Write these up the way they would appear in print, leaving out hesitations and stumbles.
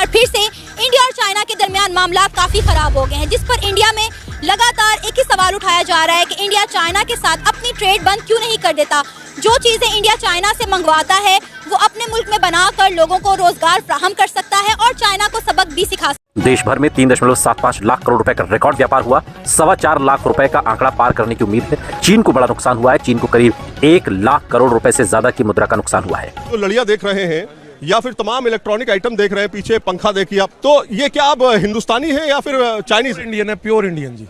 बार फिर से इंडिया और चाइना के दरमियान मामला काफ़ी ख़राब हो गए हैं, जिस पर इंडिया में लगातार एक ही सवाल उठाया जा रहा है कि इंडिया चाइना के साथ अपनी ट्रेड बंद क्यों नहीं कर देता। जो चीज़ें इंडिया चाइना से मंगवाता है वो अपने मुल्क में बनाकर लोगों को रोजगार फ्राहम कर सकता है और चाइना को सबक भी सिखा सकता है। देश भर में 3.75 लाख करोड़ रुपए का रिकॉर्ड व्यापार हुआ। 4.25 लाख रुपए का आंकड़ा पार करने की उम्मीद है। चीन को बड़ा नुकसान हुआ है। चीन को करीब 1 लाख करोड़ रुपए से ज्यादा की मुद्रा का नुकसान हुआ है। तो लड़ियां देख रहे हैं या फिर तमाम इलेक्ट्रॉनिक आइटम देख रहे हैं, पीछे पंखा देखिए आप, तो ये क्या आप हिंदुस्तानी है या फिर चाइनीज? इंडियन है, प्योर इंडियन जी।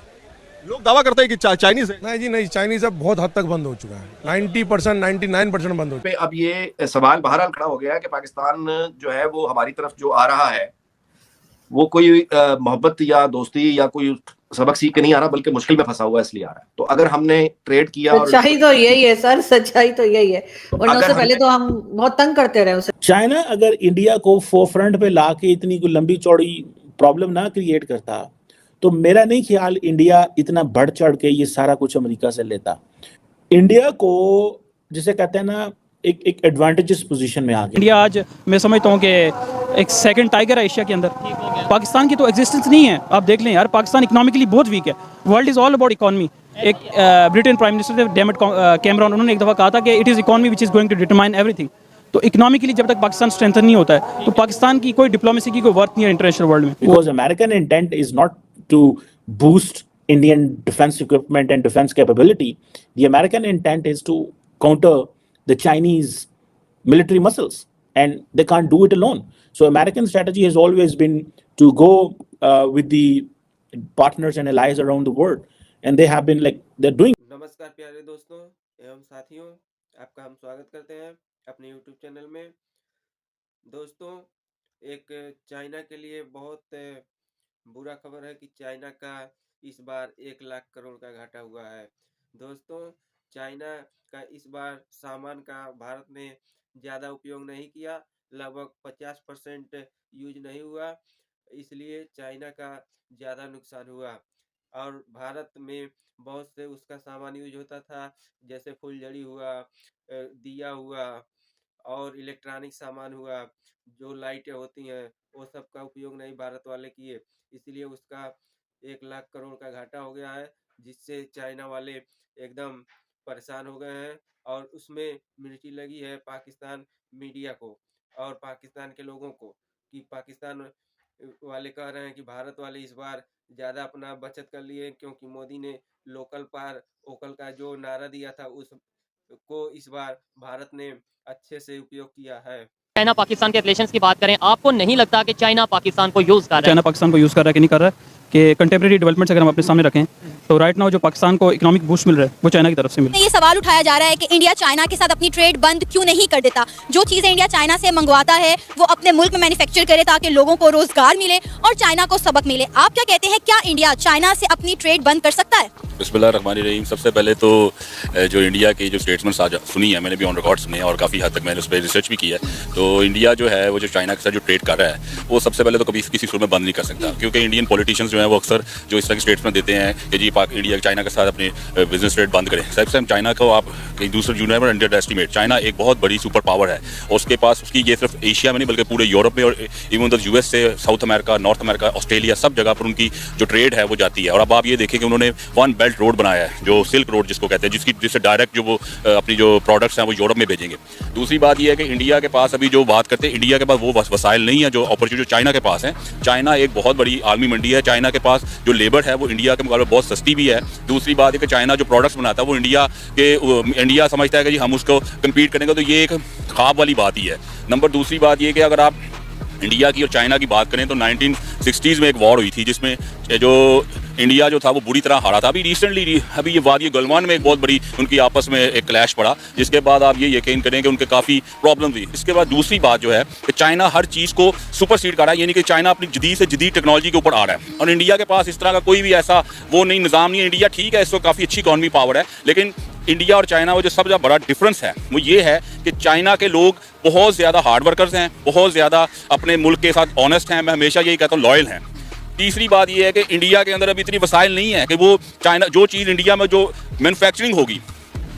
लोग दावा करते हैं कि चाइनीज है। नहीं जी नहीं, चाइनीज अब बहुत हद तक बंद हो चुका है। 90% 99% बंद हो चुका है। अब ये सवाल बहरहाल खड़ा हो गया है कि पाकिस्तान जो है वो हमारी तरफ जो आ रहा है वो कोई मोहब्बत या दोस्ती या कोई सबक सीख के नहीं आ रहा, बल्कि मुश्किल में फंसा हुआ है इसलिए आ रहा है। तो अगर हमने ट्रेड किया, सच्चाई तो यही है सर, सच्चाई तो यही है। और उससे पहले तो हम बहुत तंग करते रहे उसे। चाइना अगर इंडिया को फोरफ्रंट पे लाके इतनी कोई लंबी चौड़ी प्रॉब्लम ना क्रिएट करता तो मेरा नहीं ख्याल इंडिया इतना बढ़ चढ़ के ये सारा कुछ अमेरिका से लेता। इंडिया को जिसे कहते हैं ना एक एडवांटेजेस पोजीशन में आ गया। इंडिया आज मैं समझता हूँ कि एक सेकंड टाइगर है एशिया के अंदर। पाकिस्तान की तो एग्जिस्टेंस नहीं है। आप देख लें यार, पाकिस्तान इकोनॉमिकली बहुत वीक है। World is all about economy. एक ब्रिटेन प्राइम मिनिस्टर थे डेविड कैमरॉन, उन्होंने एक दफ़ा कहा था कि it is economy which is going to determine everything. तो इकोनॉमिकली जब तक पाकिस्तान स्ट्रेंथन नहीं होता है तो पाकिस्तान की कोई डिप्लोमेसी की कोई वर्थ नहीं है इंटरनेशनल वर्ल्ड में। Because American intent is not to boost Indian defense equipment and defense capability. The American intent is to counter the Chinese military muscles, and they can't do it alone. So American strategy has always been to go with the partners and allies around the world, and they have been like they're doing. नमस्कार प्यारे दोस्तों एवं साथियों, आपका हम स्वागत करते हैं अपने YouTube चैनल में। दोस्तों, एक चाइना के लिए बहुत बुरा खबर है कि चाइना का इस बार 1 लाख करोड़ का घाटा हुआ है। दोस्तों, चाइना का इस बार सामान का भारत ने ज़्यादा उपयोग नहीं किया, लगभग 50% यूज नहीं हुआ, इसलिए चाइना का ज़्यादा नुकसान हुआ। और भारत में बहुत से उसका सामान यूज होता था, जैसे फुलझड़ी हुआ, दिया हुआ और इलेक्ट्रॉनिक सामान हुआ, जो लाइटें होती हैं वो सब का उपयोग नहीं भारत वाले किए, इसलिए उसका 1 लाख करोड़ का घाटा हो गया है, जिससे चाइना वाले एकदम परेशान हो गए हैं। और उसमें मिर्ची लगी है पाकिस्तान मीडिया को और पाकिस्तान के लोगों को कि पाकिस्तान वाले कह रहे हैं कि भारत वाले इस बार ज़्यादा अपना बचत कर लिए, क्योंकि मोदी ने लोकल पार वोकल का जो नारा दिया था उसको इस बार भारत ने अच्छे से उपयोग किया है। चाइना पाकिस्तान के रिलेशंस की बात करें, आपको नहीं लगता कि चाइना पाकिस्तान को यूज़ कर रहा है? चाइना पाकिस्तान को यूज़ कर रहा है कि नहीं कर रहा है कि कंटेम्प्रेरी डेवलपमेंट्स अगर हम अपने सामने रखें तो राइट नाउ जो पाकिस्तान को इकोनॉमिक बूस्ट मिल रहा है वो चाइना की तरफ से मिल रहा है। ये सवाल उठाया जा रहा है कि इंडिया चाइना के साथ अपनी ट्रेड बंद क्यों नहीं कर देता। जो चीज़ें इंडिया चाइना से मंगवाता है वो अपने मुल्क में मैन्युफैक्चर करे ताकि लोगों को रोजगार मिले और चाइना को सबक मिले। आप क्या कहते हैं, क्या इंडिया चाइना से अपनी ट्रेड बंद कर सकता है? बिस्मिल्लाहिर्रहमानिर्रहीम। सबसे पहले तो जो इंडिया के जो स्टेटमेंट्स आज सुनी है, मैंने भी ऑन रिकॉर्ड सुने और काफ़ी हद तक मैंने उस पर रिसर्च भी किया है। तो इंडिया जो है वो जो चाइना के साथ जो ट्रेड कर रहा है वो सबसे पहले तो कभी किसी सूरत में बंद नहीं कर सकता, क्योंकि इंडियन पॉलिटिशियंस जो है वो अक्सर जो इस तरह के स्टेटमेंट देते हैं कि जी इंडिया चाइना के साथ अपने बिजनेस ट्रेड बंद करें। सबसे चाइना को आप कहीं दूसरे यूनिट में अंडर एस्टिमेट, चाइना एक बहुत बड़ी सुपर पावर है और उसके पास उसकी ये सिर्फ एशिया में नहीं बल्कि पूरे यूरोप में और इवन उधर यूएस से south America, north America, Australia, सब जगह पर उनकी जो ट्रेड है वो जाती है। और अब आप ये देखें कि उन्होंने वन बेल्ट रोड बनाया है, जो सिल्क रोड जिसको कहते हैं, जिससे डायरेक्ट जो वो अपनी जो प्रोडक्ट्स हैं वो यूरोप में भेजेंगे। दूसरी बात ये है कि इंडिया के पास अभी जो बात करते हैं, इंडिया के पास वो वसाइल नहीं है जो अपॉर्चुनिटी चाइना के पास है। चाइना एक बहुत बड़ी आर्मी मंडी है, चाइना के पास जो लेबर है वो इंडिया के मुकाबले बहुत सस्ती भी है। दूसरी बात है कि चाइना जो प्रोडक्ट्स बनाता है वो इंडिया समझता है कि जी हम उसको कम्पीट करेंगे, तो ये एक ख्वाब वाली बात ही है। नंबर दूसरी बात ये कि अगर आप इंडिया की और चाइना की बात करें तो 1960s में एक वॉर हुई थी जिसमें जो इंडिया जो था वो बुरी तरह हारा था। अभी रिसेंटली अभी ये वादी गलवान में एक बहुत बड़ी उनकी आपस में एक क्लैश पड़ा, जिसके बाद आप ये यकीन करें कि उनके काफ़ी प्रॉब्लम हुई। इसके बाद दूसरी बात जो है कि चाइना हर चीज़ को सुपरसीड कर रहा है, यानी कि चाइना अपनी जदीद से जदीद टेक्नोलॉजी के ऊपर आ रहा है और इंडिया के पास इस तरह का कोई भी ऐसा वो नहीं निज़ाम नहीं है। इंडिया ठीक है, इसको काफ़ी अच्छी इकॉनमी पावर है, लेकिन इंडिया और चाइना वो जो सबसे बड़ा डिफरेंस है वो ये है कि चाइना के लोग बहुत ज़्यादा हार्ड वर्कर्स हैं, बहुत ज़्यादा अपने मुल्क के साथ ऑनेस्ट हैं, मैं हमेशा यही कहता हूँ लॉयल हैं। तीसरी बात ये है कि इंडिया के अंदर अभी इतनी वसाइल नहीं है कि वो चाइना जो चीज़ इंडिया में जो मैन्युफैक्चरिंग होगी,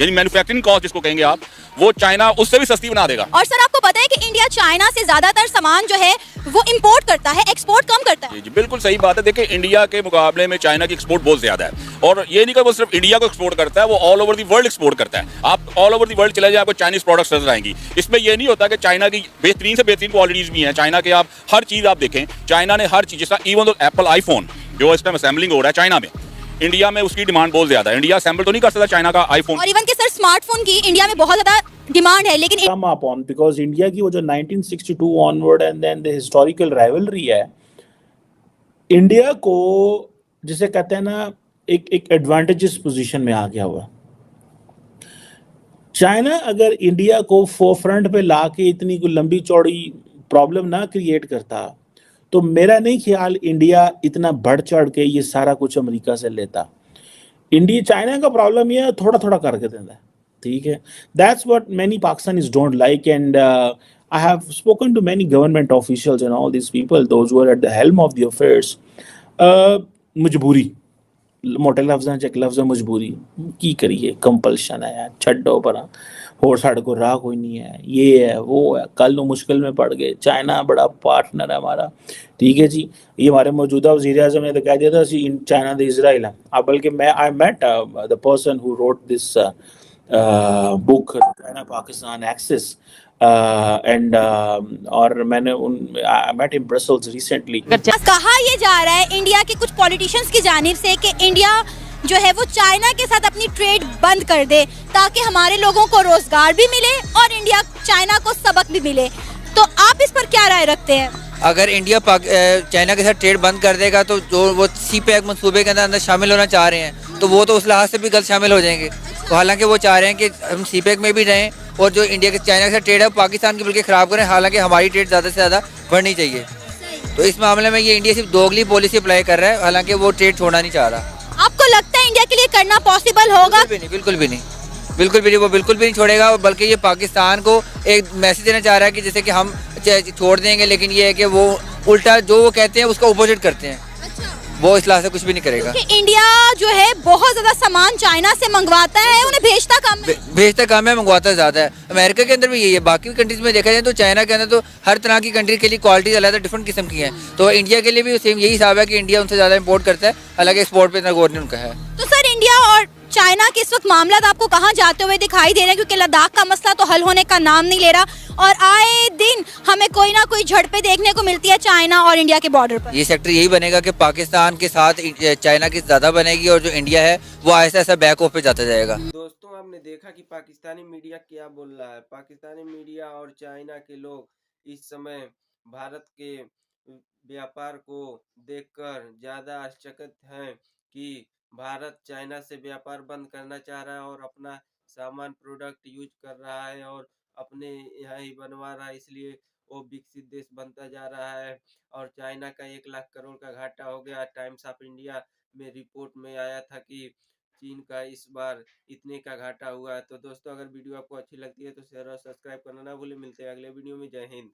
यानी मैन्युफैक्चरिंग कॉस्ट जिसको कहेंगे आप, वो चाइना उससे भी सस्ती बना देगा। और सर आपको पता है कि इंडिया चाइना से ज्यादातर सामान जो है वो इंपोर्ट करता है, एक्सपोर्ट कम करता है। जी बिल्कुल सही बात है। देखिए इंडिया के मुकाबले में चाइना की एक्सपोर्ट बहुत ज्यादा है, और ये नहीं कि वो सिर्फ इंडिया को एक्सपोर्ट करता है, वो all over the world export करता है। आप ऑल ओवर दी वर्ल्ड चले जाए, आपको चाइनीज प्रोडक्ट्स नजर आएंगी। इसमें ये नहीं होता कि चाइना की बेहतरीन से बेहतरीन क्वालिटीज भी हैं। चाइना के आप हर चीज आप देखें, चाइना ने हर चीज, जैसा इवन एप्पल आईफोन जो इस टाइम असेंबलिंग हो रहा है चाइना में, इंडिया में उसकी डिमांड बहुत ज्यादा है। इंडिया असेंबल तो नहीं कर सकता चाइना का आईफोन। और इवन के सर स्मार्टफोन की इंडिया में बहुत ज्यादा डिमांड है, लेकिन come up on because India की वो जो 1962 onward and then the historical rivalry है, इंडिया को जिसे कहते हैं ना एक एडवांटेजेस पोजीशन में आ गया हुआ। चाइना अगर इंडिया को फोरफ्रंट पे लाके इतनी कोई लंबी चौड़ी प्रॉब्लम ना क्रिएट करता, तो मेरा नहीं ख्याल इंडिया इतना बढ़ चढ़ के ये सारा कुछ अमेरिका से लेता। इंडिया चाइना का प्रॉब्लम ये थोड़ा थोड़ा करके देता है, ठीक है। That's what many Pakistanis don't like, and I have spoken to many government officials and all these people, those who are at the helm of the affairs. मजबूरी, मोटे लफ्ज़ां च एक लफ्ज़ मजबूरी की करिए, कंपल्शन है यार, छड्डो पर होर साढ़े को राह कोई नहीं है, ये है वो है, कल नो मुश्किल में पड़ गए। चाइना बड़ा पार्टनर है हमारा, ठीक है जी। ये हमारे मौजूदा वज़ीर आज़म ने तो कह दिया था इन चाइना द इज़राइल है। अब बल्कि मैं I met the person who wrote this book China Pakistan axis and और मैंने I met him Brussels recently. कहा ये जा रहा है इंडिया के कुछ पॉलिटिशियंस की जानिब से कि इंडिया जो है वो चाइना के साथ अपनी ट्रेड बंद कर दे ताकि हमारे लोगों को रोजगार भी मिले और इंडिया चाइना को सबक भी मिले। तो आप इस पर क्या राय रखते हैं? अगर इंडिया चाइना के साथ ट्रेड बंद कर देगा तो जो वो CPEC मंसूबे के अंदर शामिल होना चाह रहे हैं तो वो तो उस लिहाज से भी गलत शामिल हो जाएंगे। तो हालांकि वो चाह रहे हैं कि हम CPEC में भी रहें और जो इंडिया के चाइना के साथ ट्रेड है पाकिस्तान की बल्कि ख़राब करें, हालांकि हमारी ट्रेड ज़्यादा से ज़्यादा बढ़नी चाहिए। तो इस मामले में ये इंडिया सिर्फ दोगली पॉलिसी अप्लाई कर रहा है, हालांकि वो ट्रेड छोड़ना नहीं चाह रहा। आपको लगता है इंडिया के लिए करना पॉसिबल होगा? बिल्कुल भी नहीं, वो बिल्कुल भी नहीं छोड़ेगा। बल्कि ये पाकिस्तान को एक मैसेज देना चाह रहा है कि जैसे कि हम छोड़ देंगे, लेकिन ये है कि वो उल्टा जो वो कहते हैं उसका अपोजिट करते हैं। वो इस लिहाज से कुछ भी नहीं करेगा। इंडिया जो है बहुत ज्यादा सामान चाइना से मंगवाता है, उन्हें भेजता कम है, मंगवाता ज्यादा है। अमेरिका के अंदर भी यही है, बाकी कंट्रीज में देखा जाए तो चाइना के अंदर तो हर तरह की कंट्री के लिए क्वालिटीज अलग डिफरेंट किस्म की हैं। तो इंडिया के लिए भी सेम यही हिसाब है कि इंडिया उनसे ज्यादा इंपोर्ट करता है, हालांकि एक्सपोर्ट पे इतना गौर नहीं उनका है। तो सर इंडिया और चाइना के इस वक्त मामला आपको कहाँ जाते हुए दिखाई दे रहे हैं? क्योंकि लद्दाख का मसला तो हल होने का नाम नहीं ले रहा और आए दिन हमें कोई ना कोई झड़पें देखने को मिलती है चाइना और इंडिया के बॉर्डर पर। ये सेक्टर यही बनेगा कि पाकिस्तान के साथ चाइना की ज्यादा बनेगी और जो इंडिया है वो ऐसा ऐसा बैक ऑफ पे जाता जाएगा। दोस्तों आपने देखा कि पाकिस्तानी मीडिया क्या बोल रहा है। पाकिस्तानी मीडिया और चाइना के लोग इस समय भारत के व्यापार को देखकर ज्यादा आश्चर्यचकित हैं कि भारत चाइना से व्यापार बंद करना चाह रहा है और अपना सामान प्रोडक्ट यूज कर रहा है और अपने यहाँ ही बनवा रहा है, इसलिए वो विकसित देश बनता जा रहा है। और चाइना का 1 लाख करोड़ का घाटा हो गया। टाइम्स ऑफ इंडिया में रिपोर्ट में आया था कि चीन का इस बार इतने का घाटा हुआ है। तो दोस्तों अगर वीडियो आपको अच्छी लगती है तो शेयर और सब्सक्राइब करना ना भूलें। मिलते हैं अगले वीडियो में। जय हिंद।